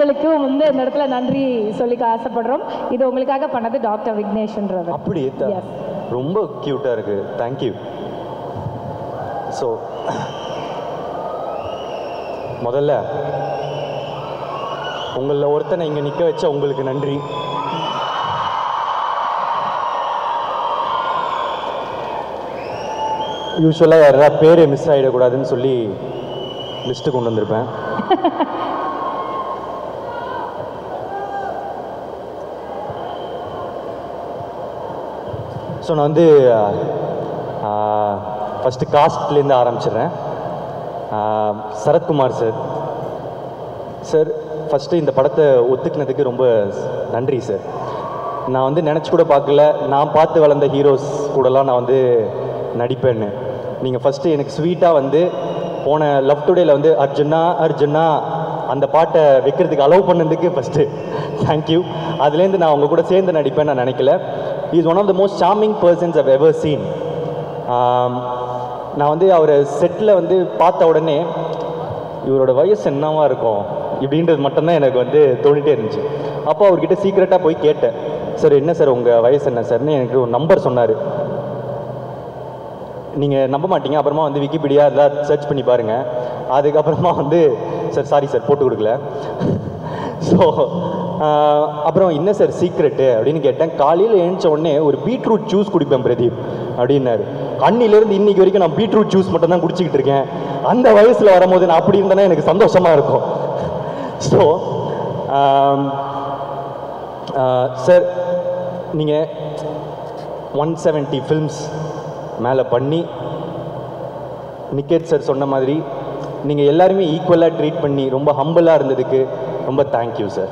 நேயர்களுக்கும் வந்து இந்த இடத்துல நன்றி சொல்லிக்க ஆசைப்படுறோம். இது உங்களுக்காக பண்ணது டாக்டர் விக்னேஷ்ன்றவர். அப்படி ரொம்ப கியூட்டாக இருக்குது. தேங்க்யூ. ஸோ முதல்ல உங்களில் ஒருத்தனை இங்கே நிற்க வச்ச உங்களுக்கு நன்றி. யூஸ்வலாக யாராவது பேர் மிஸ் ஆகிடக்கூடாதுன்னு சொல்லி லிஸ்ட்டு கொண்டு வந்திருப்பேன். ஸோ நான் வந்து ஃபஸ்ட்டு காஸ்ட்லேருந்து ஆரம்பிச்சிடுறேன். சரத்குமார் சார். சார் ஃபஸ்ட்டு இந்த படத்தை ஒத்துக்கினதுக்கு ரொம்ப நன்றி சார். நான் வந்து நினச்சி கூட பார்க்கல, நான் பார்த்து வளர்ந்த ஹீரோஸ் கூடலாம் நான் வந்து நடிப்பேன்னு. நீங்கள் ஃபஸ்ட்டு எனக்கு ஸ்வீட்டாக வந்து போன லவ் டுடேயில் வந்து அர்ஜுனா அர்ஜுனா அந்த பாட்டை வைக்கிறதுக்கு அலோவ் பண்ணதுக்கு ஃபஸ்ட்டு தேங்க்யூ. அதுலேருந்து நான் உங்கள் கூட சேர்ந்து நடிப்பேன்னு நான் நினைக்கல. Is one of the most charming persons I've ever seen. நான் வந்து அவரை செட்டில் வந்து பார்த்த உடனே இவரோட வயசு என்னவா இருக்கும் இப்படின்றது மட்டும்தான் எனக்கு வந்து தோணிகிட்டே இருந்துச்சு. அப்போ அவர்கிட்ட சீக்கிரட்டாக போய் கேட்டேன், சார் என்ன சார் உங்கள் வயசு என்ன சார்னு எனக்கு ஒரு நம்பர் சொன்னார். நீங்கள் நம்ப மாட்டீங்க, அப்புறமா வந்து விக்கிபீடியா எதாவது சர்ச் பண்ணி பாருங்கள். அதுக்கப்புறமா வந்து சார் சாரி சார் போட்டு கொடுக்கல. ஸோ அப்புறம் என்ன சார் சீக்ரெட்டு அப்படின்னு கேட்டேன். காலையில் எழுந்த உடனே ஒரு பீட்ரூட் ஜூஸ் குடிப்பேன் பிரதீப் அப்படின்னாரு. அன்னிலேருந்து இன்னைக்கு வரைக்கும் நான் பீட்ரூட் ஜூஸ் மட்டும் தான் குடிச்சிக்கிட்டு இருக்கேன். அந்த வயசில் வரும்போது நான் அப்படி இருந்தேன்னா எனக்கு சந்தோஷமாக இருக்கும். ஸோ சார் நீங்கள் 170 ஃபில்ம்ஸ் மேலே பண்ணி நிக்கேத் சார் சொன்ன மாதிரி நீங்கள் எல்லாருமே ஈக்குவலாக ட்ரீட் பண்ணி ரொம்ப ஹம்பிளாக இருந்ததுக்கு ரொம்ப தேங்க்யூ சார்.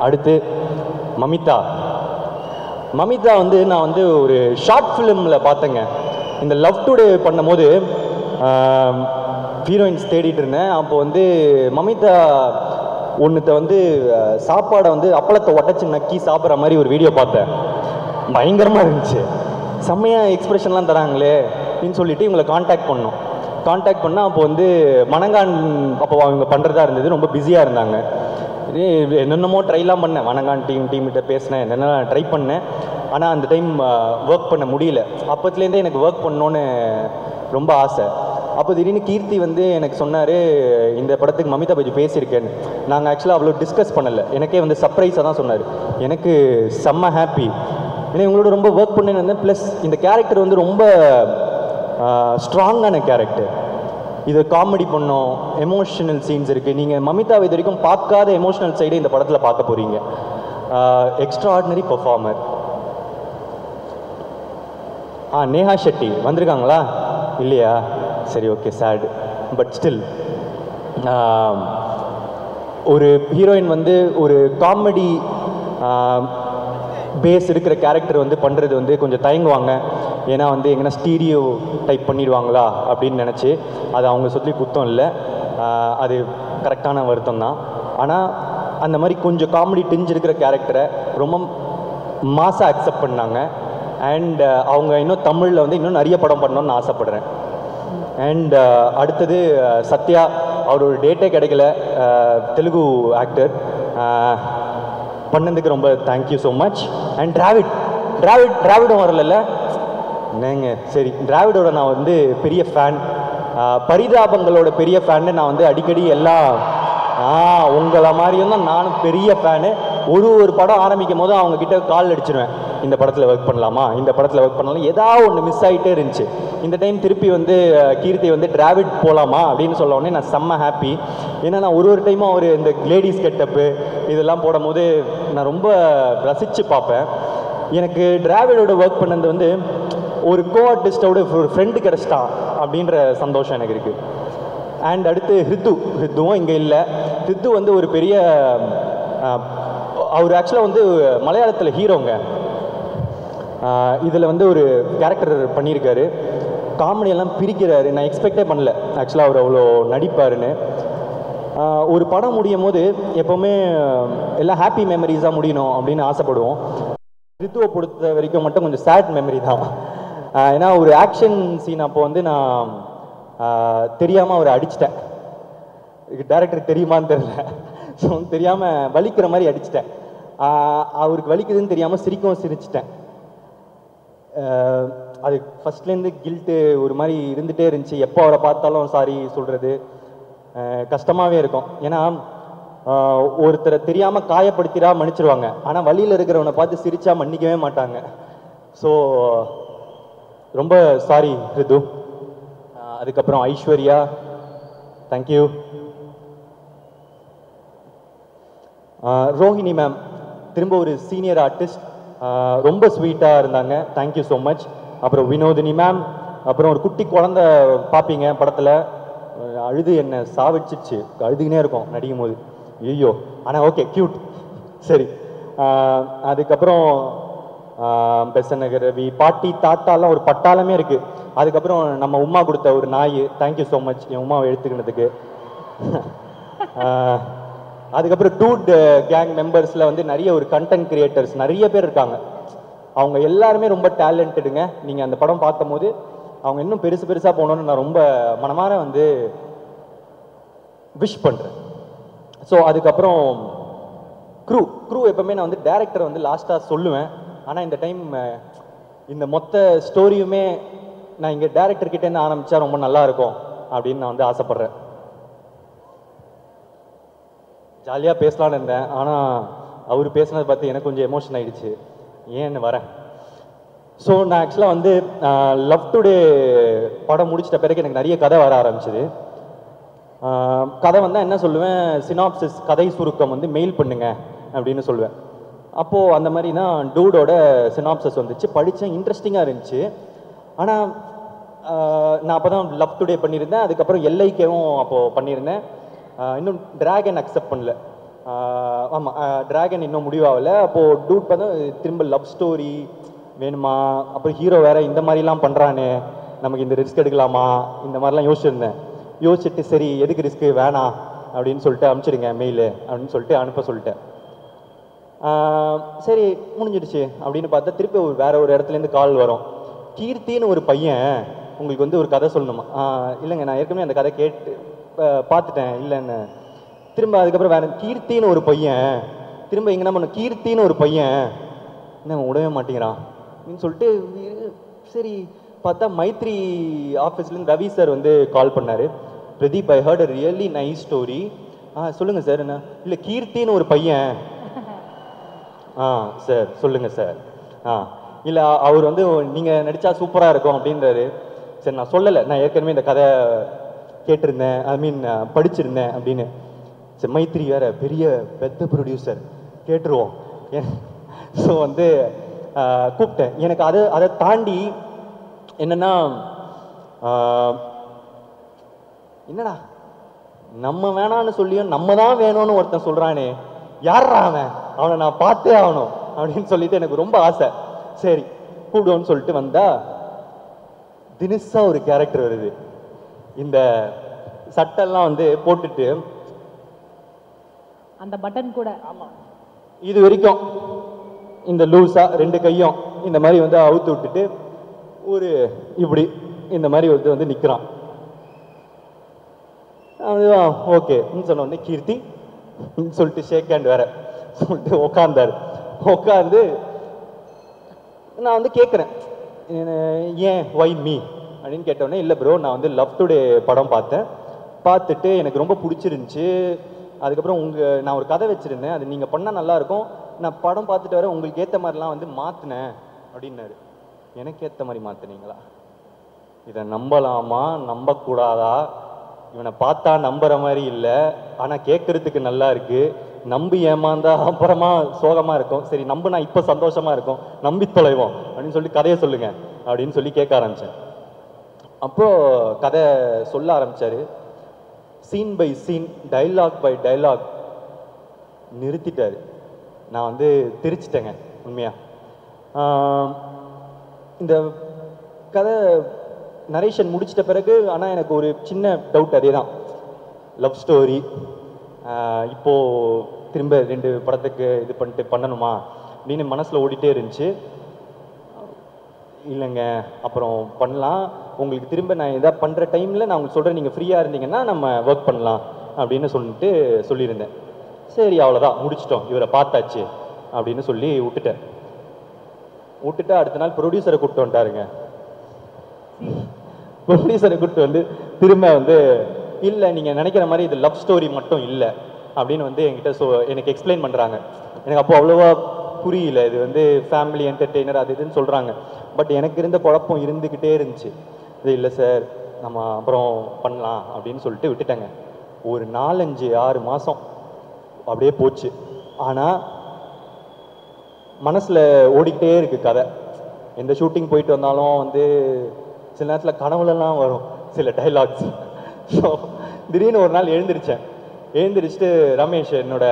அடுத்து மமிதா வந்து நான் வந்து ஒரு ஷார்ட் ஃபிலிமில் பார்த்தேங்க. இந்த லவ் டுடே பண்ணும் போது ஹீரோயின்ஸ் தேடிட்டு இருந்தேன். அப்போ வந்து மமிதா ஒன்றுத்த வந்து சாப்பாடை வந்து அப்பளத்தை உடச்சி நக்கி சாப்பிட்ற மாதிரி ஒரு வீடியோ பார்த்தேன். பயங்கரமாக இருந்துச்சு. செம்மையாக எக்ஸ்பிரஷன்லாம் தராங்களே அப்படின்னு சொல்லிட்டு இவங்களை காண்டாக்ட் பண்ணால் அப்போ வந்து மணங்கான் அப்போ அவங்க பண்ணுறதா இருந்தது. ரொம்ப பிஸியாக இருந்தாங்க. என்னென்னமோ ட்ரைலாம் பண்ணேன். மணங்கான் டீம்கிட்ட பேசினேன், என்னென்ன ட்ரை பண்ணேன். ஆனால் அந்த டைம் ஒர்க் பண்ண முடியல. அப்போத்துலேருந்தே எனக்கு ஒர்க் பண்ணோன்னு ரொம்ப ஆசை. அப்போ திடீர்னு கீர்த்தி வந்து எனக்கு சொன்னார், இந்த படத்துக்கு மமிதா பற்றி பேசியிருக்கேன்னு. நாங்கள் ஆக்சுவலாக அவ்வளோ டிஸ்கஸ் பண்ணலை. எனக்கே வந்து சர்ப்ரைஸாக தான் சொன்னார். எனக்கு செம்ம ஹாப்பி. ஏன்னா இவங்களோட ரொம்ப ஒர்க் பண்ணேன்னு வந்தேன். ப்ளஸ் இந்த கேரக்டர் வந்து ரொம்ப ஸ்ட்ராங்கான கேரக்டர். இது காமெடி பண்ணோம், எமோஷனல் சீன்ஸ் இருக்குது. நீங்கள் மமிதா இது வரைக்கும் பார்க்காத எமோஷனல் சைடு இந்த படத்தில் பார்க்க போகிறீங்க. Extra ordinary performer. Neha Shetty வந்திருக்காங்களா இல்லையா? சரி, ஓகே, சேட். பட் ஸ்டில் ஒரு ஹீரோயின் வந்து ஒரு காமெடி பேஸ் இருக்கிற கேரக்டர் வந்து பண்ணுறது வந்து கொஞ்சம் தயங்குவாங்க. ஏன்னா வந்து எங்கன்னா ஸ்டீரியோ டைப் பண்ணிடுவாங்களா அப்படின்னு நினச்சி. அது அவங்க சொல்லி குத்தம் இல்லை, அது கரெக்டான வருத்தம் தான். ஆனால் அந்த மாதிரி கொஞ்சம் காமெடி டிஞ்ச் இருக்கிற கேரக்டரை ரொம்ப மாசாக அக்செப்ட் பண்ணாங்க. அண்ட் அவங்க இன்னும் தமிழில் வந்து இன்னும் நிறைய படம் பண்ணணும்னு ஆசைப்படுறேன். அண்ட் அடுத்தது சத்யா. அவரோட டேட்டே கிடைக்கல, தெலுங்கு ஆக்டர். பண்ணதுக்கு ரொம்ப தேங்க்யூ ஸோ மச். அண்ட் டிராவிடும் வரல என்னங்க? சரி, டிராவிடோட நான் வந்து பெரிய ஃபேன். பரிதாபங்களோட பெரிய ஃபேன்னு நான் வந்து அடிக்கடி எல்லாம் உங்களை மாதிரியும் தான் நானும் பெரிய ஃபேனு. ஒரு படம் ஆரம்பிக்கும் போது அவங்கக்கிட்ட கால் அடிச்சிருவேன், இந்த படத்தில் ஒர்க் பண்ணலாமா, இந்த படத்தில் ஒர்க் பண்ணலாம். ஏதாவது ஒன்று மிஸ் ஆகிட்டே இருந்துச்சு. இந்த டைம் திருப்பி வந்து கீர்த்தி வந்து டிராவிட் போகலாமா அப்படின்னு சொல்ல உடனே நான் செம்ம ஹாப்பி. ஏன்னா நான் ஒரு டைமும் அவர் இந்த லேடிஸ் கெட்டப்பு இதெல்லாம் போடும் போது நான் ரொம்ப ரசித்து பார்ப்பேன். எனக்கு டிராவிடோட ஒர்க் பண்ணது வந்து ஒரு கோ ஆர்டிஸ்டோட ஒரு ஃப்ரெண்டு கிடச்சிட்டான் அப்படின்ற சந்தோஷம் எனக்கு இருக்குது. அண்ட் அடுத்து ஹிருத்துவும் இங்கே இல்லை. ஹிருத்து வந்து ஒரு பெரிய அவர் ஆக்சுவலாக வந்து மலையாளத்தில் ஹீரோங்க. இதில் வந்து ஒரு கேரக்டர் பண்ணியிருக்காரு. காமெடியெல்லாம் பிரிக்கிறாரு. நான் எக்ஸ்பெக்டே பண்ணல ஆக்சுவலாக அவர் அவ்வளோ நடிப்பாருன்னு. ஒரு படம் முடியும் போது எப்போவுமே எல்லாம் ஹாப்பி மெமரிஸாக முடியணும் அப்படின்னு ஆசைப்படுவோம். ரித்துவை பொறுத்த வரைக்கும் மட்டும் கொஞ்சம் சேட் மெமரி தான். ஏன்னா ஒரு ஆக்ஷன் சீன் அப்போ வந்து நான் தெரியாமல் அவரை அடிச்சிட்டேன். டேரக்டருக்கு தெரியுமான்னு தெரியல. ஸோ தெரியாமல் வலிக்கிற மாதிரி அடிச்சிட்டேன். அவருக்கு வலிக்குதுன்னு தெரியாமல் சிரிக்கவும் சிரிச்சிட்டேன். அது ஃபஸ்ட்லேருந்து கில்ட்டு ஒரு மாதிரி இருந்துகிட்டே இருந்துச்சு. எப்போ அவரை பார்த்தாலும் சாரி சொல்கிறது கஷ்டமாகவே இருக்கும். ஏன்னா ஒருத்தரை தெரியாமல் காயப்படுத்திடா மன்னிச்சிருவாங்க, ஆனால் வழியில் இருக்கிறவனை பார்த்து சிரிச்சா மன்னிக்கவே மாட்டாங்க. ஸோ ரொம்ப சாரி ரிது. அதுக்கப்புறம் ஐஸ்வர்யா, தேங்க்யூ. ரோஹிணி மேம் திரும்ப ஒரு சீனியர் ஆர்டிஸ்ட், ரொம்ப ஸ்வீட்டாக இருந்தாங்க, தேங்க்யூ ஸோ மச். அப்புறம் வினோதினி மேம், அப்புறம் ஒரு குட்டி குழந்தை பார்ப்பீங்க படத்தில், அழுது என்னை சாவிச்சிச்சு, அழுதுகினே இருக்கும் நடிக்கும் போது, ஐயோ. ஆனால் ஓகே க்யூட், சரி. அதுக்கப்புறம் பெசநகர் ரவி, பாட்டி தாத்தாலாம் ஒரு பட்டாளமே இருக்குது. அதுக்கப்புறம் நம்ம உமா கொடுத்த ஒரு நாய், தேங்க்யூ ஸோ மச் என் உமாவை எடுத்துக்கினதுக்கு. அதுக்கப்புறம் டூட் கேங் மெம்பர்ஸில் வந்து நிறைய ஒரு கண்டென்ட் கிரியேட்டர்ஸ் நிறைய பேர் இருக்காங்க. அவங்க எல்லாருமே ரொம்ப டேலண்டடுங்க. நீங்கள் அந்த படம் பார்க்கும்போது அவங்க இன்னும் பெருசு பெருசாக போகணுன்னு நான் ரொம்ப மனமார வந்து விஷ் பண்ணுறேன். ஸோ அதுக்கப்புறம் க்ரூ எப்பவுமே நான் வந்து டேரக்டரை வந்து லாஸ்ட்டாக சொல்லுவேன். ஆனால் இந்த டைம் இந்த மொத்த ஸ்டோரியுமே நான் இங்கே டேரக்டர்கிட்டேருந்து ஆரம்பித்தா ரொம்ப நல்லா இருக்கும் அப்படின்னு நான் வந்து ஆசைப்பட்றேன். ஜாலியாக பேசலான்னு இருந்தேன், ஆனால் அவர் பேசுனதை பார்த்து எனக்கு கொஞ்சம் எமோஷன் ஆகிடுச்சு, ஏன்னு வரேன். ஸோ நான் ஆக்சுவலாக வந்து லவ் டுடே படம் முடிச்சிட்ட பிறகு எனக்கு நிறைய கதை வர ஆரம்பிச்சிது. கதை வந்தால் என்ன சொல்லுவேன், சினாப்சிஸ் கதை சுருக்கம் வந்து மெயில் பண்ணுங்க அப்படின்னு சொல்லுவேன். அப்போது அந்த மாதிரி தான் டூடோட சினாப்சிஸ் வந்துச்சு, படித்தேன், இன்ட்ரெஸ்டிங்காக இருந்துச்சு. ஆனால் நான் அப்போ தான் லவ் டுடே பண்ணியிருந்தேன், அதுக்கப்புறம் எல்ஐகேவும் அப்போது பண்ணியிருந்தேன். இன்னும் டிராகன் அக்செப்ட் பண்ணல. ஆமாம், டிராகன் இன்னும் முடிவாகலை. அப்போது டூட் பார்த்தா திரும்ப லவ் ஸ்டோரி வேணுமா, அப்புறம் ஹீரோ வேறு இந்த மாதிரிலாம் பண்ணுறானே, நமக்கு இந்த ரிஸ்க் எடுக்கலாமா, இந்த மாதிரிலாம் யோசிச்சுட்டு சரி எதுக்கு ரிஸ்க்கு வேணாம் அப்படின்னு சொல்லிட்டு அனுப்பிச்சிடுங்க மெயிலு அப்படின்னு சொல்லிட்டு அனுப்ப சொல்லிட்டேன். சரி முடிஞ்சிடுச்சு அப்படின்னு பார்த்தா திருப்பி வேற ஒரு இடத்துலேருந்து கால் வரும். கீர்த்தின்னு ஒரு பையன் உங்களுக்கு வந்து ஒரு கதை சொல்லணுமா? இல்லைங்க நான் ஏற்கனவே அந்த கதை கேட்டு பார்த்துட்டேன் இல்லைன்னு. திரும்ப அதுக்கப்புறம் வேற கீர்த்தின்னு ஒரு பையன், திரும்ப எங்கன்னா பண்ண கீர்த்தின்னு ஒரு பையன் என்ன விடவே மாட்டேங்கிறான் அப்படின்னு சொல்லிட்டு சரி பார்த்தா மைத்ரி ஆஃபீஸ்லேருந்து ரவி சார் வந்து கால் பண்ணார். Pradeep, I heard a really nice story. சொல்லுங்கள் சார். என்ன இல்லை கீர்த்தின்னு ஒரு பையன். சார் சொல்லுங்கள் சார். இல்லை அவர் வந்து நீங்கள் நடித்தா சூப்பராக இருக்கும் அப்படின்றாரு. சரி நான் சொல்லலை, நான் ஏற்கனவே இந்த கதை கேட்டிருந்தேன், ஐ மீன் படிச்சிருந்தேன் அப்படின்னு. சரி மைத்ரி வேற பெரிய பெத்த ப்ரொடியூசர், கேட்டுருவோம். ஸோ வந்து கூப்பிட்டேன். எனக்கு அதை தாண்டி என்னன்னா, என்னடா நம்ம வேணான்னு சொல்லியும் நம்ம தான் வேணும்னு ஒருத்தன் சொல்றானே, யாரா அவனை நான் பார்த்தே ஆகணும் அப்படின்னு சொல்லிட்டு எனக்கு ரொம்ப ஆசை. சரி கூப்பிடுவோன்னு சொல்லிட்டு வந்தா தினசா ஒரு கேரக்டர் வருது. இந்த சட்டெல்லாம் வந்து போட்டுட்டு அந்த பட்டன் கூட இது வரைக்கும் இந்த லூஸா ரெண்டு கையும் இந்த மாதிரி வந்து அவுத்து விட்டுட்டு ஒரு இப்படி இந்த மாதிரி வந்து நிற்கிறான். அதுதான் ஓகே சொன்ன உடனே கீர்த்தி சொல்லிட்டு ஷேக் ஹேண்ட் வேற சொல்லிட்டு உட்காந்தாரு. உட்காந்து நான் வந்து கேட்குறேன், ஏன் ஒய் மீ அப்படின்னு கேட்டோடனே, இல்லை ப்ரோ நான் வந்து லவ் டுடே படம் பார்த்துட்டு எனக்கு ரொம்ப பிடிச்சிருந்துச்சு. அதுக்கப்புறம் நான் ஒரு கதை வச்சுருந்தேன், அது நீங்கள் பண்ணால் நல்லாயிருக்கும், நான் படம் பார்த்துட்டு வர உங்களுக்கு ஏற்ற மாதிரிலாம் வந்து மாற்றினேன் அப்படின்னாரு. எனக்கு ஏற்ற மாதிரி மாற்றினீங்களா? இதை நம்பலாமா நம்பக்கூடாதா? இவனை பார்த்தா நம்புற மாதிரி இல்லை, ஆனால் கேட்கறதுக்கு நல்லா இருக்கு. நம்பி ஏமாந்தா அப்புறமா சோகமாக இருக்கும். சரி நம்புனா இப்போ சந்தோஷமாக இருக்கும், நம்பி தொலைவோம் அப்படின்னு சொல்லி கதையை சொல்லுங்க அப்படின்னு சொல்லி கேட்க ஆரம்பித்தேன். அப்போது கதை சொல்ல ஆரம்பித்தார். Scene by scene, dialogue by dialogue நிறுத்திட்டார். நான் வந்து திரிச்சிட்டேங்க உண்மையாக. இந்த கதை நரேஷன் முடிச்சிட்ட பிறகு ஆனால் எனக்கு ஒரு சின்ன டவுட், அதே தான் லவ் ஸ்டோரி இப்போது திரும்ப 2 படத்துக்கு இது பண்ணணுமா அப்படின்னு மனசில் ஓடிட்டே இருந்துச்சு. இல்லைங்க அப்புறம் பண்ணலாம், உங்களுக்கு திரும்ப நான் எதாவது பண்ணுற டைமில் நான் உங்களுக்கு சொல்கிறேன், நீங்கள் ஃப்ரீயாக இருந்தீங்கன்னா நம்ம ஒர்க் பண்ணலாம் அப்படின்னு சொல்லியிருந்தேன். சரி அவ்வளோதான் முடிச்சிட்டோம், இவரை பார்த்தாச்சு அப்படின்னு சொல்லி விட்டுட்டு அடுத்த நாள் ப்ரொடியூசரை கூப்பிட்டு வந்துட்டாருங்க. ப்ரொடியூசரை கூப்பிட்டு வந்து திரும்ப வந்து இல்லை நீங்கள் நினைக்கிற மாதிரி இது லவ் ஸ்டோரி மட்டும் இல்லை அப்படின்னு வந்து என்கிட்ட எனக்கு எக்ஸ்பிளைன் பண்ணுறாங்க. எனக்கு அப்போ அவ்வளோவா புரியல, இது வந்து ஃபேமிலி என்டர்டெய்னர் அது இதுன்னு சொல்கிறாங்க. பட் எனக்கு இருந்த குழப்பம் இருந்துக்கிட்டே இருந்துச்சு. இது இல்லை சார் நம்ம அப்புறம் பண்ணலாம் அப்படின்னு சொல்லிட்டு விட்டுட்டேங்க. ஒரு 4-5-6 மாதம் அப்படியே போச்சு. ஆனால் மனசில் ஓடிக்கிட்டே இருக்குது கதை. எந்த ஷூட்டிங் போயிட்டு வந்தாலும் வந்து சில நேரத்தில் கனவுலலாம் வரும் சில டைலாக்ஸ். ஸோ திடீர்னு ஒரு நாள் எழுந்திரிச்சிட்டு ரமேஷ் என்னோட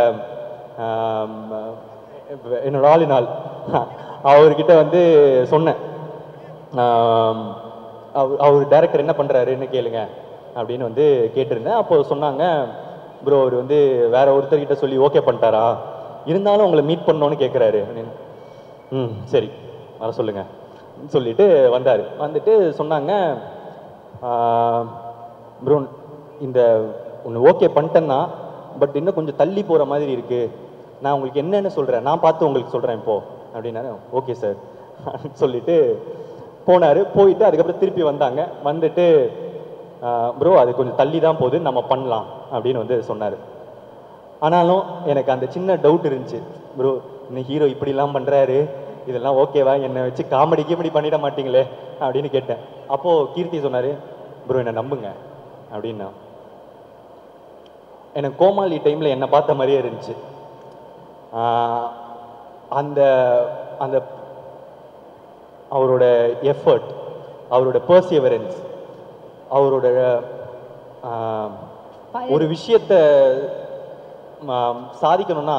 ஆளினால் அவர்கிட்ட வந்து சொன்னேன், அவர் டைரக்டர் என்ன பண்ணுறாருன்னு கேளுங்க அப்படின்னு வந்து கேட்டிருந்தேன். அப்போ சொன்னாங்க, ப்ரோ அவர் வந்து வேற ஒருத்தர்கிட்ட சொல்லி ஓகே பண்ணிட்டாரா, இருந்தாலும் உங்களை மீட் பண்ணோன்னு கேட்குறாரு அப்படின்னு. சரி வர சொல்லுங்க சொல்லிட்டு வந்தார். வந்துட்டு சொன்னாங்க, ப்ரோ இந்த ஒன்று ஓகே பண்ணிட்டேன்னா பட் இன்னும் கொஞ்சம் தள்ளி போகிற மாதிரி இருக்குது, நான் உங்களுக்கு என்னென்னு சொல்கிறேன், நான் பார்த்து உங்களுக்கு சொல்கிறேன் இப்போது அப்படின்னாரு. ஓகே சார் சொல்லிட்டு போனார். போயிட்டு அதுக்கப்புறம் திருப்பி வந்தாங்க. வந்துட்டு ப்ரோ அது கொஞ்சம் தள்ளி தான் போகுது, நம்ம பண்ணலாம் அப்படின்னு வந்து சொன்னார். ஆனாலும் எனக்கு அந்த சின்ன டவுட் இருந்துச்சு, ப்ரோ இன்னும் ஹீரோ இப்படிலாம் பண்ணுறாரு, இதெல்லாம் ஓகேவா, என்னை வச்சு காமெடி பண்ணிட மாட்டீங்களே அப்படின்னு கேட்டேன். அப்போது கீர்த்தி சொன்னார், ப்ரோ என்னை நம்புங்க அப்படின்னா. எனக்கு கோமாளி டைமில் என்னை பார்த்த மாதிரியே இருந்துச்சு. அந்த அந்த அவரோட எஃபர்ட், அவரோட பர்சிவரன்ஸ், அவரோட ஒரு விஷயத்தை சாதிக்கணும்னா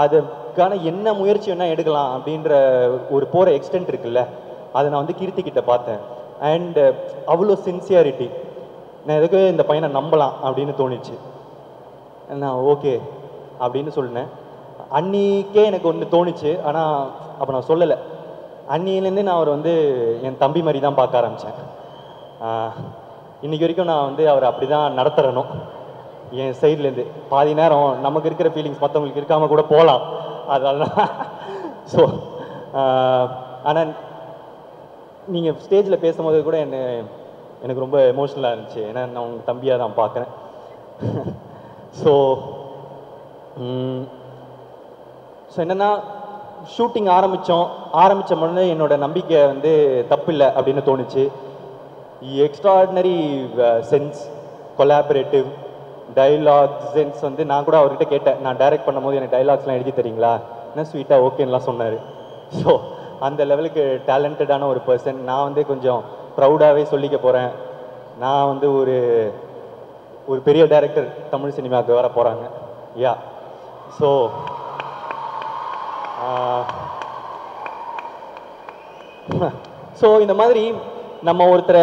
அதுக்கான என்ன முயற்சி வேணால் எடுக்கலாம் அப்படின்ற ஒரு போகிற எக்ஸ்டென்ட் இருக்குல்ல, அதை நான் வந்து கீர்த்திக்கிட்ட பார்த்தேன். அண்ட் அவ்வளோ சின்சியாரிட்டி, நான் எதுக்கு இந்த பையனை நம்பலாம் அப்படின்னு தோணிச்சு. நான் ஓகே அப்படின்னு சொன்னேன். அன்னிக்கே எனக்கு ஒன்று தோணுச்சு, ஆனால் அப்போ நான் சொல்லலை. அன்னிலேருந்தே நான் அவர் வந்து என் தம்பி மாதிரி தான் பார்க்க ஆரம்பித்தேன். இன்றைக்கி வரைக்கும் நான் வந்து அவரை அப்படி தான் நடத்துகிறனும். என் சைட்லேருந்து பாதி நேரம் நமக்கு இருக்கிற ஃபீலிங்ஸ் மற்றவங்களுக்கு இருக்காமல் கூட போகலாம், அதனால ஸோ ஆனால் நீங்கள் ஸ்டேஜில் பேசும்போது கூட எனக்கு ரொம்ப எமோஷ்னலாக இருந்துச்சு. ஏன்னா நான் உங்கள் தம்பியாக தான் பார்க்குறேன். ஸோ என்னென்னா ஷூட்டிங் ஆரம்பித்த உடனே என்னோட நம்பிக்கை வந்து தப்பில்லை அப்படின்னு தோணுச்சு. Extraordinary sense, collaborative dialogue sense வந்து நான் கூட அவர்கிட்ட கேட்டேன், நான் டைரக்ட் பண்ணும்போது எனக்கு டைலாக்ஸ்லாம் எழுதி தரீங்களா, என்ன ஸ்வீட்டாக ஓகேன்னெலாம் சொன்னார். ஸோ அந்த லெவலுக்கு டேலண்டடான ஒரு பர்சன். நான் வந்து கொஞ்சம் ப்ரௌடாகவே சொல்லிக்க போகிறேன், நான் வந்து ஒரு பெரிய டைரக்டர் தமிழ் சினிமாவுக்கு வர போகிறாங்க. யா ஸோ இந்த மாதிரி நம்ம ஒருத்தரை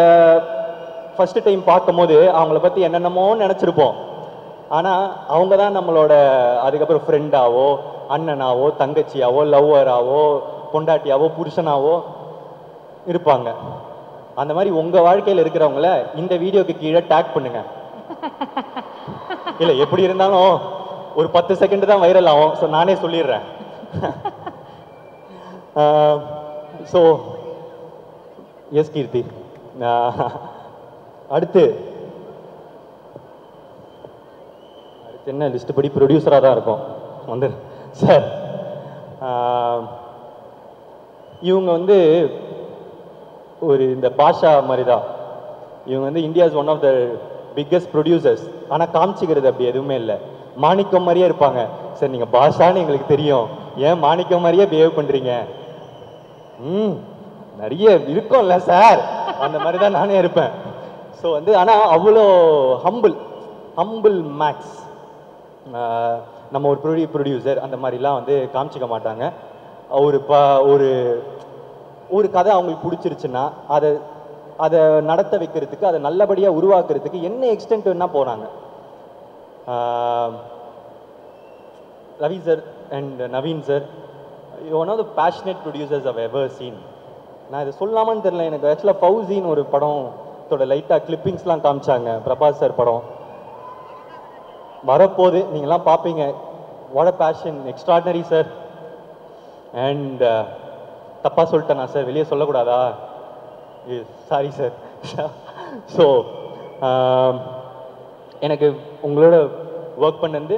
ஃபஸ்ட்டு டைம் பார்க்கும் போது அவங்கள பற்றி என்னென்னமோ நினச்சிருப்போம். ஆனால் அவங்க தான் நம்மளோட அதுக்கப்புறம் ஃப்ரெண்டாவோ, அண்ணனாவோ, தங்கச்சியாவோ, லவ்வராவோ, பொண்டாட்டியாவோ, புருஷனாவோ இருப்பாங்க. அந்த மாதிரி உங்கள் வாழ்க்கையில் இருக்கிறவங்கள இந்த வீடியோக்கு கீழே டேக் பண்ணுங்க. இல்லை எப்படி இருந்தாலும் ஒரு 10 செகண்ட் தான் வைரல் ஆகும். ஸோ நானே சொல்லிடுறேன். ஸோ எஸ் கீர்த்தி, அடுத்து என்ன லிஸ்ட் படி ப்ரொடியூசராக தான் இருக்கும் வந்து சார். இவங்க வந்து இந்த பாஷா மாதிரி தான். இவங்க வந்து India's one of the biggest producers. ஆனால் காமிச்சிக்கிறது அப்படி எதுவுமே இல்லை. மாணிக்கம் மாதிரியே இருப்பாங்க. சார் நீங்கள் பாஷான்னு எங்களுக்கு தெரியும், ஏன் மாணிக்கம் மாதிரியே பிஹேவ் பண்ணுறீங்க? நிறைய இருக்கும்ல சார், அந்த மாதிரி தான் நானே இருப்பேன். ஸோ வந்து ஆனால் அவ்வளோ ஹம்பிள் மேக்ஸ். நம்ம ஒரு ப்ரொடியூசர் அந்த மாதிரிலாம் வந்து காமிச்சிக்க மாட்டாங்க. ஒரு கதை அவங்களுக்கு பிடிச்சிருச்சுன்னா அதை நடத்த வைக்கிறதுக்கு, அதை நல்லபடியாக உருவாக்குறதுக்கு என்ன எக்ஸ்டென்ட் வேணால் போகிறாங்க. Ravi sir and Naveen sir, one of the passionate producers I've ever seen. நான் இதை சொல்லாமான்னு தெரியல, எனக்கு ஆக்சுவலாக ஃபவுசின்னு ஒரு படத்தோட லைட்டாக கிளிப்பிங்ஸ்லாம் காமிச்சாங்க. பிரபாஸ் சார் படம் வரப்போது, நீங்களாம் பார்ப்பீங்க. What a fashion, extraordinary sir. And தப்பாக சொல்லிட்டேனா சார், வெளியே சொல்லக்கூடாதா? Sorry sir. ஸோ எனக்கு உங்களோட ஒர்க் பண்ணது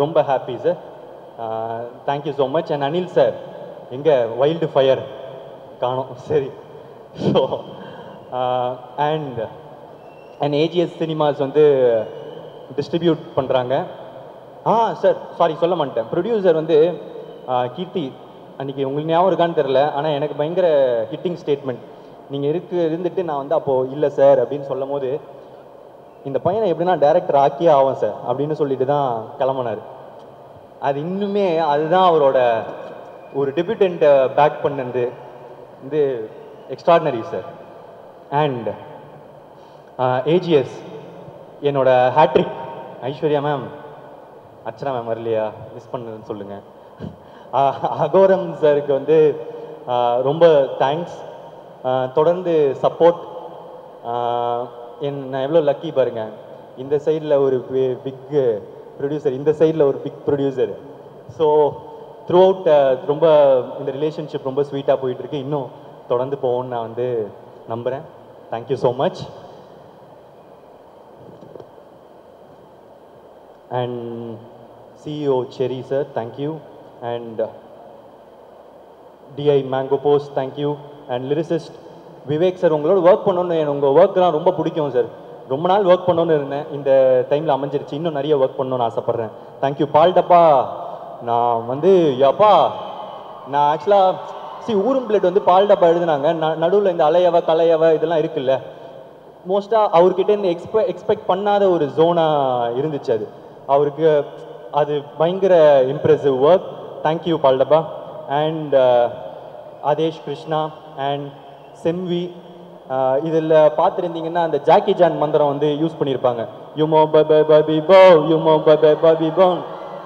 ரொம்ப happy sir. Thank you so much. And Anil sir எங்கே வைல்டு ஃபயர் காணோம். சரி. ஸோ அண்ட் ஏஜிஎஸ் சினிமாஸ் வந்து டிஸ்ட்ரிபியூட் பண்ணுறாங்க. சார் சாரி சொல்ல மாட்டேன். ப்ரொடியூசர் வந்து கீர்த்தி, அன்றைக்கி உங்களுக்கு ஞாபகம் இருக்கான்னு தெரில, ஆனால் எனக்கு பயங்கர ஹிட்டிங் ஸ்டேட்மெண்ட். நீங்கள் இருந்துட்டு நான் வந்து அப்போது இல்லை சார் அப்படின்னு சொல்லும் போது, இந்த பையனை எப்படின்னா டைரக்டர் ஆக்கியே ஆகும் சார் அப்படின்னு சொல்லிட்டு தான் கிளம்புனார். அது இன்னுமே அதுதான் அவரோட ஒரு டெபியூட்டண்ட்டை பேக் பண்ணது வந்து எக்ஸ்ட்ராடினரி சார். அண்ட் ஏஜிஎஸ் என்னோட hat-trick Aishwarya ma'am, Archana ma'am வரலையா, மிஸ் பண்ணதுன்னு சொல்லுங்கள். அகோரம் சாருக்கு வந்து ரொம்ப தேங்க்ஸ். தொடர்ந்து சப்போர்ட். நான் எவ்வளோ லக்கி பாருங்கள், இந்த சைடில் ஒரு பிக் ப்ரொடியூசர், இந்த சைடில் ஒரு big producer. So throughout ரொம்ப இந்த ரிலேஷன்ஷிப் ரொம்ப ஸ்வீட்டாக போயிட்டுருக்கு. இன்னும் தொடர்ந்து போகும்னு நான் வந்து நம்புகிறேன். Thank you so much. And CEO Cherry sir, thank you. And DI Mango Post, thank you. And lyricist Vivek sir, உங்களோட ஒர்க் பண்ணணுன்னு உங்கள் ஒர்க்லாம் ரொம்ப பிடிக்கும் சார். ரொம்ப நாள் ஒர்க் பண்ணணுன்னு இருந்தேன், இந்த டைமில் அமைஞ்சிருச்சு. இன்னும் நிறைய ஒர்க் பண்ணணுன்னு ஆசைப்பட்றேன். தேங்க்யூ. பால் டப்பா, நான் வந்து யப்பா, நான் ஆக்சுவலாக ஊரும் பிளேட் வந்து பால் டப்பா எழுதுனாங்க. நடுவில் இந்த அலையவ கலையவ இதெல்லாம் இருக்குல்ல, மோஸ்ட்டாக அவர்கிட்டேருந்து எக்ஸ்பெக்ட் பண்ணாத ஒரு ஜோனாக இருந்துச்சு அது. அவருக்கு அது பயங்கர impressive work. Thank you Paal Dabba. And Adesh Krishna and Semvi, இதில் பார்த்துருந்தீங்கன்னா அந்த ஜாக்கி ஜான் மந்திரம் வந்து யூஸ் பண்ணியிருப்பாங்க, யுமோ பபி போ யூமோ பபி போன்.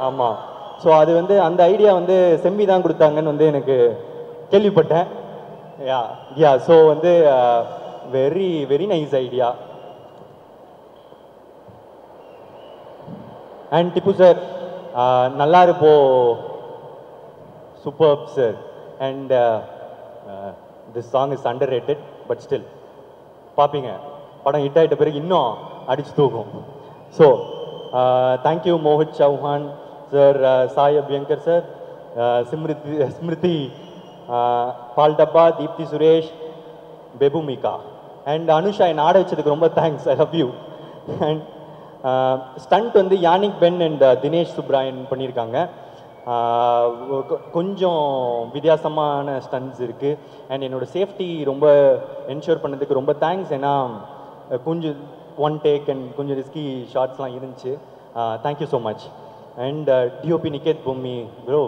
ஆமாம். ஸோ அது வந்து அந்த ஐடியா வந்து செம்வி தான் கொடுத்தாங்கன்னு வந்து எனக்கு கேள்விப்பட்டேன். யா ஸோ வந்து very very nice idea. And Tippu sir, நல்லா இருப்போ, super sir. And this song is underrated, but still பார்ப்பீங்க, படம் ஹிட் ஆகிட்ட பிறகு இன்னும் அடிச்சு தூக்கும். So thank you Mohit Chauhan sir, Sai Abhyankar sir, Smriti, Paal Dabba, Deepthi Suresh, Bebumika and Anusha என்னை ஆட வச்சதுக்கு ரொம்ப thanks. I love you. And stunt வந்து Yannick Ben and Dinesh Subbarayan பண்ணியிருக்காங்க. கொஞ்சம் வித்தியாசமான ஸ்டண்ட்ஸ் இருக்குது. அண்ட் என்னோடய சேஃப்டி ரொம்ப என்ஷூர் பண்ணதுக்கு ரொம்ப தேங்க்ஸ். ஏன்னா கொஞ்சம் ஒன் டேக் அண்ட் கொஞ்சம் ரிஸ்கி ஷார்ட்ஸ்லாம் இருந்துச்சு. Thank you so much. And DOP Niketh Bommi bro,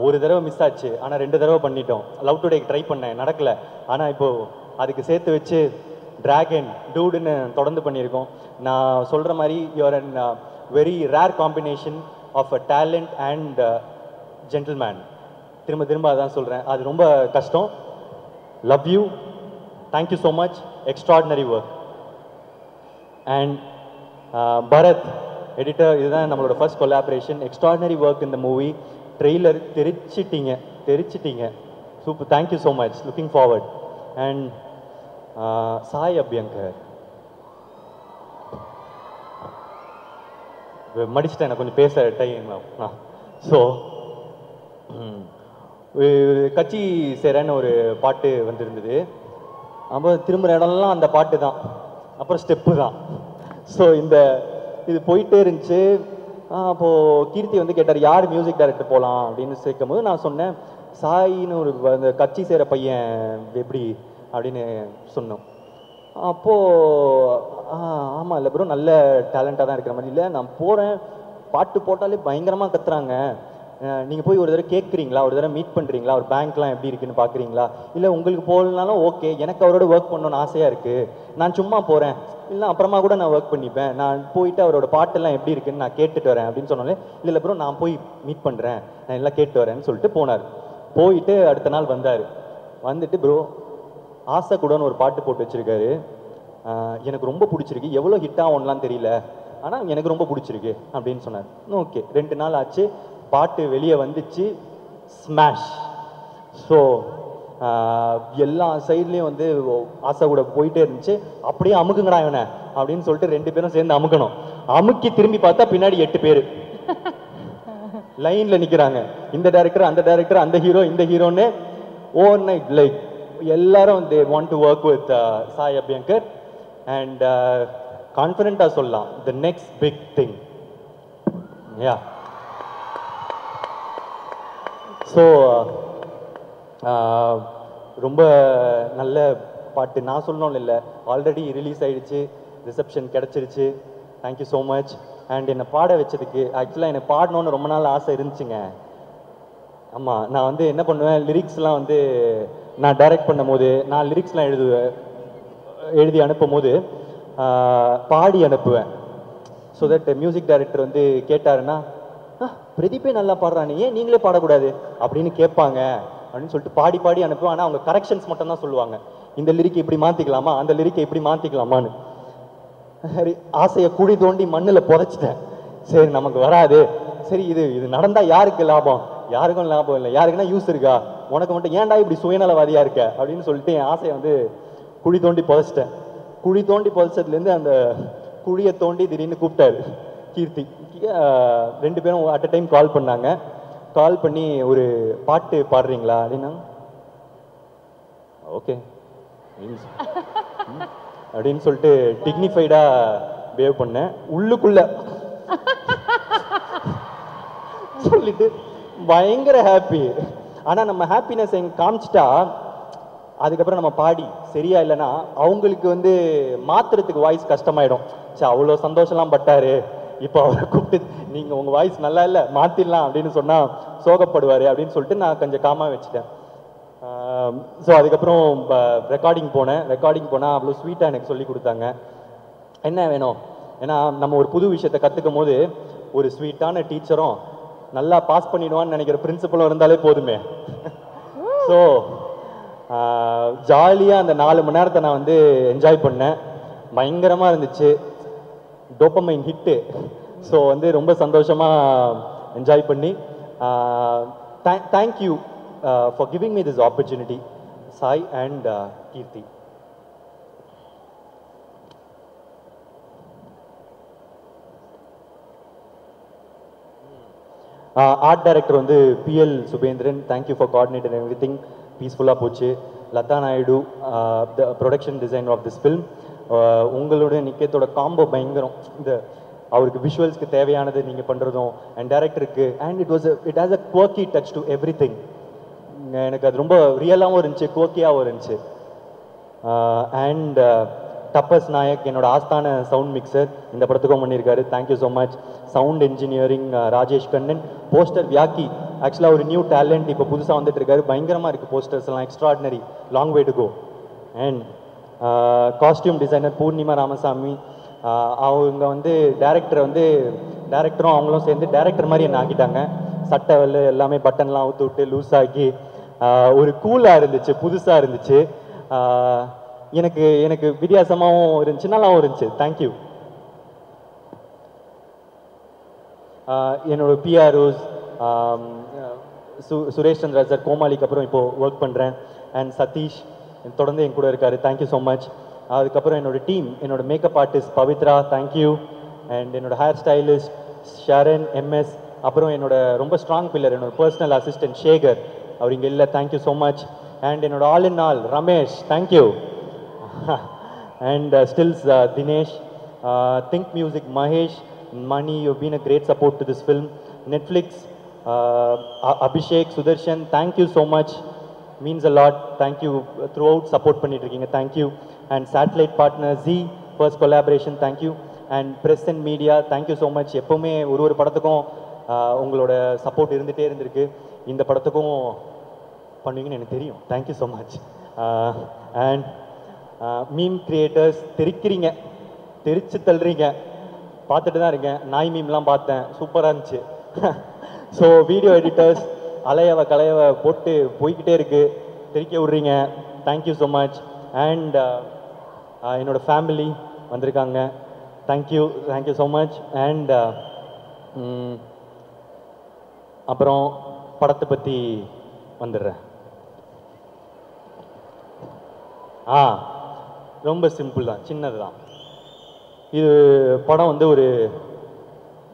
ஒரு தடவை மிஸ் ஆச்சு, ஆனால் 2 தடவை பண்ணிட்டோம். லவ் டுடே ட்ரை பண்ணேன், நடக்கலை. ஆனால் இப்போது அதுக்கு சேர்த்து வச்சு ட்ராகன் டூடுன்னு தொடர்ந்து பண்ணியிருக்கோம். நான் சொல்கிற மாதிரி you're an very rare combination of a talent and gentleman. திரும்ப திரும்ப அதான் சொல்கிறேன், அது ரொம்ப கஷ்டம். Love you. Thank you so much. Extraordinary work. And Bharath editor, இதுதான் நம்மளோட ஃபர்ஸ்ட் கொலாபரேஷன். எக்ஸ்ட்ராடினரி ஒர்க் இந்த மூவி. ட்ரெய்லர் தெரிச்சிட்டிங்க. Super. Thank you so much. Looking forward. And Sai Abhyankar, மடிச்சிட்டேன், எனக்கு கொஞ்சம் பேச டைம். ஸோ கட்சி சேரன்னு ஒரு பாட்டு வந்திருந்தது. அப்போ திரும்புகிற இடம்லாம் அந்த பாட்டு தான், அப்புறம் ஸ்டெப்பு தான். ஸோ இது போயிட்டே இருந்துச்சு. அப்போது கீர்த்தி வந்து கேட்டார், யார் மியூசிக் டைரக்டர் போகலாம் அப்படின்னு சேர்க்கும் போது நான் சொன்னேன், சாயின்னு ஒரு அந்த கட்சி சேர பையன் எப்படி அப்படின்னு சொன்னோம். அப்போது ஆமாம் இல்லை ப்ரோ, நல்ல டேலண்டாக தான் இருக்கிற மாதிரி. இல்லை, நான் போகிறேன், பாட்டு போட்டாலே பயங்கரமாக கத்துறாங்க, நீங்கள் போய் ஒரு தடவை கேட்குறீங்களா, ஒரு தடவை மீட் பண்ணுறீங்களா, ஒரு பேங்க்லாம் எப்படி இருக்குன்னு பார்க்குறீங்களா, இல்லை உங்களுக்கு போகலனாலும் ஓகே, எனக்கு அவரோட ஒர்க் பண்ணணும்னு ஆசையாக இருக்குது, நான் சும்மா போகிறேன், இல்லை அப்புறமா கூட நான் ஒர்க் பண்ணிப்பேன், நான் போயிட்டு அவரோட பாட்டெல்லாம் எப்படி இருக்குன்னு நான் கேட்டுட்டு வரேன் அப்படின்னு சொன்னாலே, இல்லை ப்ரோ நான் போய் மீட் பண்ணுறேன், நான் எல்லாம் கேட்டு வரேன்னு சொல்லிட்டு போனார். போயிட்டு அடுத்த நாள் வந்துட்டு ப்ரோ ஆசை கூடன்னு ஒரு பாட்டு போட்டு வச்சுருக்காரு, எனக்கு ரொம்ப பிடிச்சிருக்கு, எவ்வளோ ஹிட் ஆகும்லாம் தெரியல, ஆனால் எனக்கு ரொம்ப பிடிச்சிருக்கு அப்படின்னு சொன்னார். ஓகே, 2 நாள் ஆச்சு, பாட்டு வெளியே வந்துச்சு, ஸ்மாஷ். ஸோ எல்லா சைட்லேயும் வந்து ஆசை கூட போயிட்டே இருந்துச்சு. அப்படியே அமுக்குங்கடா இவனை அப்படின்னு சொல்லிட்டு 2 பேரும் சேர்ந்து அமுக்கணும். அமுக்கி திரும்பி பார்த்தா பின்னாடி 8 பேர் லைன்ல நிக்கிறாங்க. இந்த டைரக்டர், அந்த டைரக்டர், அந்த ஹீரோ, இந்த ஹீரோன்னு ஓவர் நைட் லைக் எல்லாரும் they want to work with Sai Abhyankar. And கான்ஃபிடென்ட்டா சொல்லலாம், the next big thing. Yeah, so ரொம்ப நல்ல பாட்டு. நான் சொல்லணும்னு இல்லை, ஆல்ரெடி ரிலீஸ் ஆயிடுச்சு, ரிசப்ஷன் கிடச்சிருச்சு. Thank you so much. அண்ட் என்னை பாட வச்சதுக்கு, ஆக்சுவலாக எனக்கு பாடணுன்னு ரொம்ப நாள் ஆசை இருந்துச்சுங்க. ஆமாம், நான் வந்து என்ன பண்ணுவேன், லிரிக்ஸ்லாம் வந்து நான் டைரக்ட் பண்ணும் போது நான் லிரிக்ஸ்லாம் எழுதி அனுப்பும் போது பாடி அனுப்புவேன். ஸோ தட் மியூசிக் டைரக்டர் வந்து கேட்டாருன்னா, பிரதீப்பே நல்லா பாடுறானே, ஏன் நீங்களே பாடக்கூடாது அப்படின்னு கேட்பாங்க அப்படின்னு சொல்லிட்டு பாடி பாடி அனுப்புவேன். ஆனால் அவங்க கரெக்ஷன்ஸ் மட்டும் தான் சொல்லுவாங்க, இந்த லிரிக்கை இப்படி மாற்றிக்கலாமா, அந்த லிரிக்கை இப்படி மாற்றிக்கலாமான்னு. சரி, ஆசையை குழி தோண்டி மண்ணில் புதைச்சிட்டேன். சரி, நமக்கு வராது, சரி இது நடந்தால் யாருக்கு லாபம், யாருக்கும் லாபம் இல்லை, யாருக்குன்னா யூஸ் இருக்கா, உனக்கு மட்டும் ஏன்டா இப்படி சுயநலவாதியா இருக்க அப்படின்னு சொல்லிட்டு என் ஆசையை வந்து குழி தோண்டி புதைச்சிட்டேன். குழி தோண்டி புதைச்சதுலேருந்து அந்த குழியை தோண்டி திடீர்னு கூப்பிட்டாரு கீர்த்தி. 2 பேரும் அட் அ டைம் கால் பண்ணாங்க. கால் பண்ணி ஒரு பாட்டு பாடுறீங்களா அப்படின்னா, ஓகே அப்படின்னு சொல்லிட்டு டிக்னிஃபைடா பிஹேவ் பண்ணேன். உள்ளுக்குள்ள சொல்லிட்டு பயங்கர ஹாப்பி. ஆனால் நம்ம ஹாப்பினஸ் எங்க காமிச்சிட்டா அதுக்கப்புறம் நம்ம பாடி சரியா இல்லைன்னா அவங்களுக்கு வந்து மாத்துறதுக்கு வாய்ஸ் கஷ்டமாயிடும். சரி, அவ்வளோ சந்தோஷம்லாம் பட்டாரு, இப்போ அவரை கூப்பிட்டு நீங்கள் உங்கள் வாய்ஸ் நல்லா இல்லை மாற்றிடலாம் அப்படின்னு சொன்னால் சோகப்படுவார் அப்படின்னு சொல்லிட்டு நான் கொஞ்சம் காமாக வச்சுட்டேன். ஸோ அதுக்கப்புறம் ரெக்கார்டிங் போனால் அவ்வளோ ஸ்வீட்டாக எனக்கு சொல்லி கொடுத்தாங்க. என்ன வேணும், ஏன்னா நம்ம ஒரு புது விஷயத்தை கற்றுக்கும் போது ஒரு ஸ்வீட்டான டீச்சரும் நல்லா பாஸ் பண்ணிடுவான்னு நினைக்கிற பிரின்சிபலும் இருந்தாலே போதுமே. ஸோ ஜாலியாக அந்த 4 மணி நேரத்தை நான் வந்து என்ஜாய் பண்ணேன். பயங்கரமாக இருந்துச்சு, டோபமைன் ஹிட்டு. ஸோ வந்து ரொம்ப சந்தோஷமாக என்ஜாய் பண்ணி thank you for giving me this opportunity Sai and Keerthi. Art director வந்து PL Subendran, thank you for coordinator everything, பீஸ்ஃபுல்லாக போச்சு. Latha Naidu, the production designer of this film. உங்களோட நிக்கத்தோட காம்போ பயங்கரம். இந்த அவருக்கு விஷுவல்ஸ்க்கு தேவையானது நீங்கள் பண்ணுறதும் அண்ட் டேரக்டருக்கு, and it has a quirky touch to everything. எனக்கு அது ரொம்ப ரியலாகவும் இருந்துச்சு, குவர்க்கியாகவும் இருந்துச்சு. அண்ட் தப்பஸ் நாயக், என்னோட ஆஸ்தான சவுண்ட் மிக்சர், இந்த படத்துக்கும் பண்ணியிருக்காரு, thank you so much. Sound engineering Rajesh Kannan. Poster Viyakki, ஆக்சுவலாக ஒரு நியூ டேலண்ட், இப்போ புதுசாக வந்துட்டு இருக்காரு, பயங்கரமாக இருக்குது போஸ்டர்ஸ் எல்லாம், extraordinary, long way to go. And costume designer Poornima Ramasamy, அவங்க வந்து டேரக்டரும் அவங்களும் சேர்ந்து டேரக்டர் மாதிரி என்ன ஆக்கிட்டாங்க. சட்டை வெள்ளை எல்லாமே பட்டன்லாம் அவுத்து விட்டு லூஸ் ஆக்கி ஒரு கூலாக இருந்துச்சு, புதுசாக இருந்துச்சு. எனக்கு வித்தியாசமாகவும் இருந்துச்சு, நல்லாவும் இருந்துச்சு. தேங்க்யூ. என்னோட பிஆர்ஓஸ் சுரேஷ் சந்திரா சார், கோமாளிக்கு அப்புறம் இப்போது ஒர்க் பண்ணுறேன். அண்ட் சதீஷ் தொடர்ந்து என் கூட இருக்காரு, தேங்க்யூ ஸோ மச். அதுக்கப்புறம் என்னோட டீம், என்னோட makeup artist Pavithra, thank you. And என்னோட ஹேர் ஸ்டைலிஸ்ட் ஷரண் MS. அப்புறம் என்னோட ரொம்ப ஸ்ட்ராங் பில்லர், என்னோட பர்சனல் அசிஸ்டன்ட் சேகர், அவர் இங்கே இல்லை, தேங்க்யூ ஸோ மச். அண்ட் என்னோட all in all Ramesh, thank you. And stills Dinesh, think music Mahesh, Mani, you've been a great support to this film. Netflix, Abhishek, Sudarshan, thank you so much. Means a lot. Thank you throughout support பண்ணிட்டு இருக்கீங்க. Thank you. And satellite partner Z, first collaboration, thank you. And press and media, thank you so much. எப்பவுமே ஒரு படத்துக்கும் உங்களோட support இருந்துகிட்டே இருந்திருக்கு. இந்த படத்துக்கும் பண்ணுவீங்கன்னு எனக்கு தெரியும். Thank you so much. And meme creators, தெரிச்சு தள்ளுறீங்க, பார்த்துட்டு தான் இருக்கேன். நாய் மீம்லாம் பார்த்தேன், சூப்பராக இருந்துச்சு. ஸோ வீடியோ எடிட்டர்ஸ் அலையவ கலையவ போட்டு போய்கிட்டே இருக்கு, தெரிக்க விட்றீங்க, தேங்க்யூ ஸோ மச். அண்ட் என்னோட ஃபேமிலி வந்திருக்காங்க. Thank you so much. அண்ட் அப்புறம் படத்தை பற்றி வந்துடுறேன். ரொம்ப சிம்பிள் தான், சின்னது தான். இது படம் வந்து ஒரு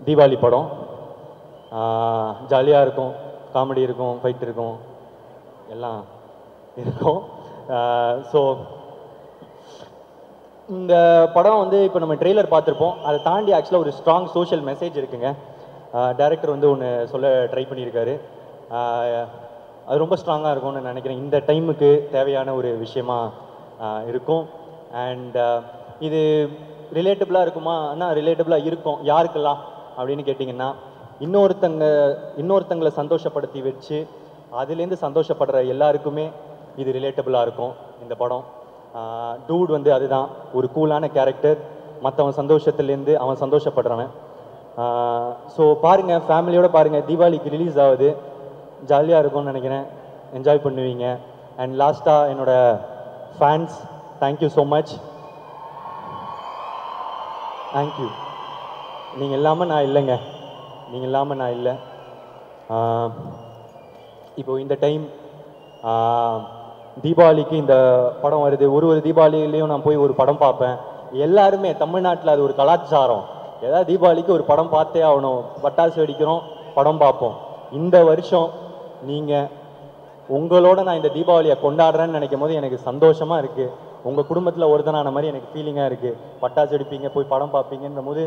தீபாவளி படம். ஜாலியாக இருக்கும், காமெடி இருக்கும், ஃபைட் இருக்கும், எல்லாம் இருக்கும். ஸோ இந்த படம் வந்து இப்போ நம்ம ட்ரெய்லர் பார்த்துருப்போம். அதை தாண்டி ஆக்சுவலாக ஒரு ஸ்ட்ராங் சோஷியல் மெசேஜ் இருக்குங்க. டைரக்டர் வந்து ஒன்று சொல்ல ட்ரை பண்ணியிருக்காரு. அது ரொம்ப ஸ்ட்ராங்காக இருக்கும்னு நினைக்கிறேன். இந்த டைமுக்கு தேவையான ஒரு விஷயமா இருக்கும். அண்ட் இது ரிலேட்டபிளாக இருக்குமா? ஆனால் ரிலேட்டபிளாக இருக்கும். யாருக்கெல்லாம் அப்படின்னு கேட்டிங்கன்னா, இன்னொருத்தங்களை சந்தோஷப்படுத்தி வச்சு அதுலேருந்து சந்தோஷப்படுற எல்லாருக்குமே இது ரிலேட்டபிளாக இருக்கும் இந்த படம். டூட் வந்து அதுதான், ஒரு கூலான கேரக்டர். மற்றவன் சந்தோஷத்துலேருந்து அவன் சந்தோஷப்படுறவன். ஸோ பாருங்கள், ஃபேமிலியோடு பாருங்கள். தீபாவளிக்கு ரிலீஸ் ஆகுது, ஜாலியாக இருக்கும்னு நினைக்கிறேன், என்ஜாய் பண்ணுவீங்க. அண்ட் லாஸ்ட்டாக என்னோட fans, thank you so much. Thank you. நீங்கள் இல்லாமல் நான் இல்லைங்க, நீங்கள் இல்லாமல் நான் இல்லை. இப்போ இந்த டைம் தீபாவளிக்கு இந்த படம் வருது. ஒரு தீபாவளியிலையும் நான் போய் ஒரு படம் பார்ப்பேன். எல்லாருமே தமிழ்நாட்டில் அது ஒரு கலாச்சாரம். ஏதாவது தீபாவளிக்கு ஒரு படம் பார்த்தே ஆகணும், பட்டாசு வெடிக்கிறோம், படம் பார்ப்போம். இந்த வருஷம் நீங்கள் உங்களோட நான் இந்த தீபாவளியை கொண்டாடுறேன்னு நினைக்கும் போது எனக்கு சந்தோஷமாக இருக்குது. உங்கள் குடும்பத்தில் ஒருத்தனான மாதிரி எனக்கு ஃபீலிங்காக இருக்குது. பட்டாசு வெடிப்பீங்க, போய் படம் பார்ப்பீங்கன்ற போது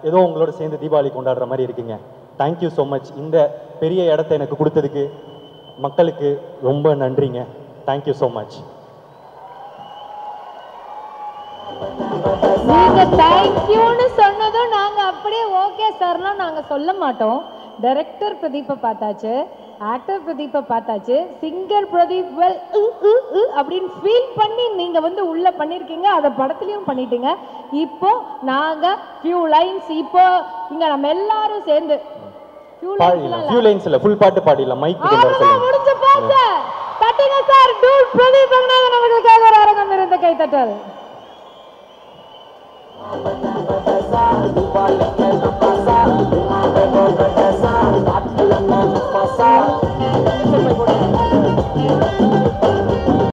ஏதோ உங்களோட சேர்ந்து தீபாவளி கொண்டாடுற மாதிரி இருக்குங்க. Thank you so much. இந்த பெரிய இடத்த எனக்கு கொடுத்ததுக்கு மக்களுக்கு ரொம்ப நன்றிங்க. Thank you so much. நீங்க தேங்க்யூன்னு சொன்னதும் நாங்க அப்படியே ஓகே சார்னா நாங்க சொல்ல மாட்டோம். டைரக்டர் பிரதீப்பை பார்த்தாச்சு, ஆக்டர் பிரதீப்பை பார்த்தாச்சு, சிங்கர் பிரதீப் வெல் அப்படின்னு ஃபீல் பண்ணி நீங்க வந்து உள்ள பண்ணிருக்கீங்க. அதை படத்துலயும் பண்ணிட்டீங்க. இப்போ நாங்க ஃபியூ லைன்ஸ் இப்போ இங்க நம்ம எல்லாரும் சேர்ந்து ஃபியூ லைன்ஸ் இல்ல, ஃபுல் பாட்டு பாடிடலாம். மைக் கிட்ட வர சொல்லுங்க. முடிஞ்ச பாட்டு தட்டுங்க சார். டூட் பிரதீப் ரங்கநாதன் அவர்களுக்காக ஒரு அரங்கம் இருந்த கைத்தட்டல்.